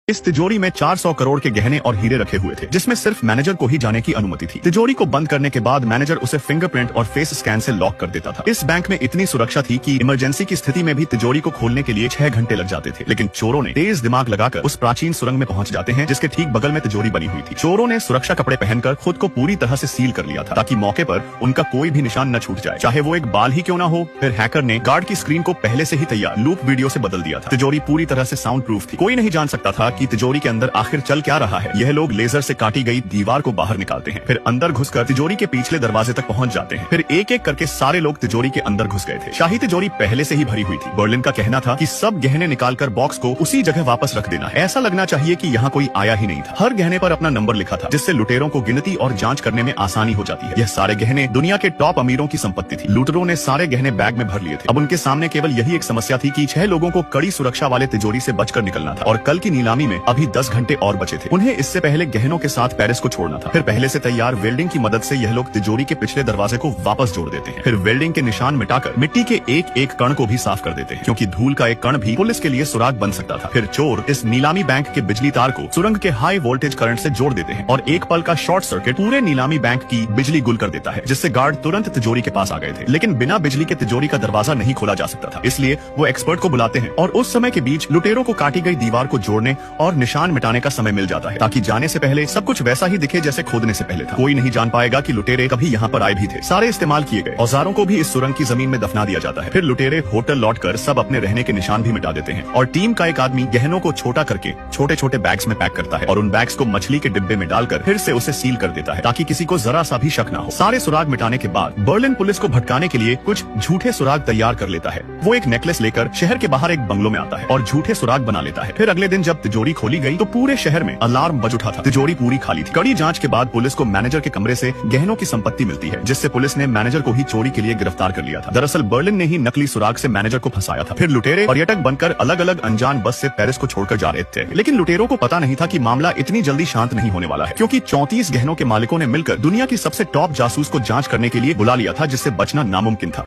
इस तिजोरी में 400 करोड़ के गहने और हीरे रखे हुए थे, जिसमें सिर्फ मैनेजर को ही जाने की अनुमति थी। तिजोरी को बंद करने के बाद मैनेजर उसे फिंगरप्रिंट और फेस स्कैन से लॉक कर देता था। इस बैंक में इतनी सुरक्षा थी कि इमरजेंसी की स्थिति में भी तिजोरी को खोलने के लिए 6 घंटे लग जाते थे। लेकिन चोरों ने तेज दिमाग लगाकर उस प्राचीन सुरंग में पहुंच जाते हैं, जिसके ठीक बगल में तिजोरी बनी हुई थी। चोरों ने सुरक्षा कपड़े पहनकर खुद को पूरी तरह से सील कर लिया था, ताकि मौके पर उनका कोई भी निशान न छूट जाए, चाहे वो एक बाल ही क्यों ना हो। फिर हैकर ने गार्ड की स्क्रीन को पहले से ही तैयार लूप वीडियो से बदल दिया था। तिजोरी पूरी तरह से साउंड प्रूफ थी। कोई नहीं जान सकता था कि तिजोरी के अंदर आखिर चल क्या रहा है। यह लोग लेजर से काटी गई दीवार को बाहर निकालते हैं, फिर अंदर घुसकर तिजोरी के पिछले दरवाजे तक पहुंच जाते हैं। फिर एक एक करके सारे लोग तिजोरी के अंदर घुस गए थे। शाही तिजोरी पहले से ही भरी हुई थी। बर्लिन का कहना था कि सब गहने निकालकर बॉक्स को उसी जगह वापस रख देना है। ऐसा लगना चाहिए कि यहाँ कोई आया ही नहीं था। हर गहने पर अपना नंबर लिखा था, जिससे लुटेरों को गिनती और जांच करने में आसानी हो जाती है। यह सारे गहने दुनिया के टॉप अमीरों की संपत्ति थी। लुटेरों ने सारे गहने बैग में भर लिए थे। अब उनके सामने केवल यही एक समस्या थी कि 6 लोगों को कड़ी सुरक्षा वाले तिजोरी से बचकर निकलना था, और कल की नीलामी में अभी 10 घंटे और बचे थे। उन्हें इससे पहले गहनों के साथ पेरिस को छोड़ना था। फिर पहले से तैयार वेल्डिंग की मदद से यह लोग तिजोरी के पिछले दरवाजे को वापस जोड़ देते हैं। फिर वेल्डिंग के निशान मिटाकर मिट्टी के एक एक कण को भी साफ कर देते हैं, क्योंकि धूल का एक कण भी पुलिस के लिए सुराग बन सकता था। फिर चोर इस नीलामी बैंक के बिजली तार को सुरंग के हाई वोल्टेज करंट से जोड़ देते हैं, और एक पल का शॉर्ट सर्किट पूरे नीलामी बैंक की बिजली गुल कर देता है, जिससे गार्ड तुरंत तिजोरी के पास आ गए थे। लेकिन बिना बिजली के तिजोरी का दरवाजा नहीं खोला जा सकता था, इसलिए वो एक्सपर्ट को बुलाते हैं, और उस समय के बीच लुटेरों को काटी गई दीवार को जोड़ने और निशान मिटाने का समय मिल जाता है, ताकि जाने से पहले सब कुछ वैसा ही दिखे जैसे खोदने से पहले था। कोई नहीं जान पाएगा कि लुटेरे कभी यहाँ पर आए भी थे। सारे इस्तेमाल किए गए औजारों को भी इस सुरंग की जमीन में दफना दिया जाता है। फिर लुटेरे होटल लौटकर सब अपने रहने के निशान भी मिटा देते हैं, और टीम का एक आदमी गहनों को छोटा करके छोटे छोटे बैग्स में पैक करता है, और उन बैग्स को मछली के डिब्बे में डालकर फिर से उसे सील कर देता है, ताकि किसी को जरा सा भी शक न हो। सारे सुराग मिटाने के बाद बर्लिन पुलिस को भटकाने के लिए कुछ झूठे सुराग तैयार कर लेता है। वो एक नेकलेस लेकर शहर के बाहर एक बंगलो में आता है और झूठे सुराग बना लेता है। फिर अगले दिन जब तिजोरी खोली गई तो पूरे शहर में अलार्म बज उठा था। तिजोरी पूरी खाली थी। कड़ी जांच के बाद पुलिस को मैनेजर के कमरे से गहनों की संपत्ति मिलती है, जिससे पुलिस ने मैनेजर को ही चोरी के लिए गिरफ्तार कर लिया था। दरअसल बर्लिन ने ही नकली सुराग से मैनेजर को फंसाया था। फिर लुटेरे पर्यटक बनकर अलग अलग अनजान बस से पेरिस को छोड़कर जा रहे थे। लेकिन लुटेरों को पता नहीं था कि मामला इतनी जल्दी शांत नहीं होने वाला है, क्योंकि 34 गहनों के मालिकों ने मिलकर दुनिया की सबसे टॉप जासूस को जांच करने के लिए बुला लिया था, जिससे बचना नामुमकिन था।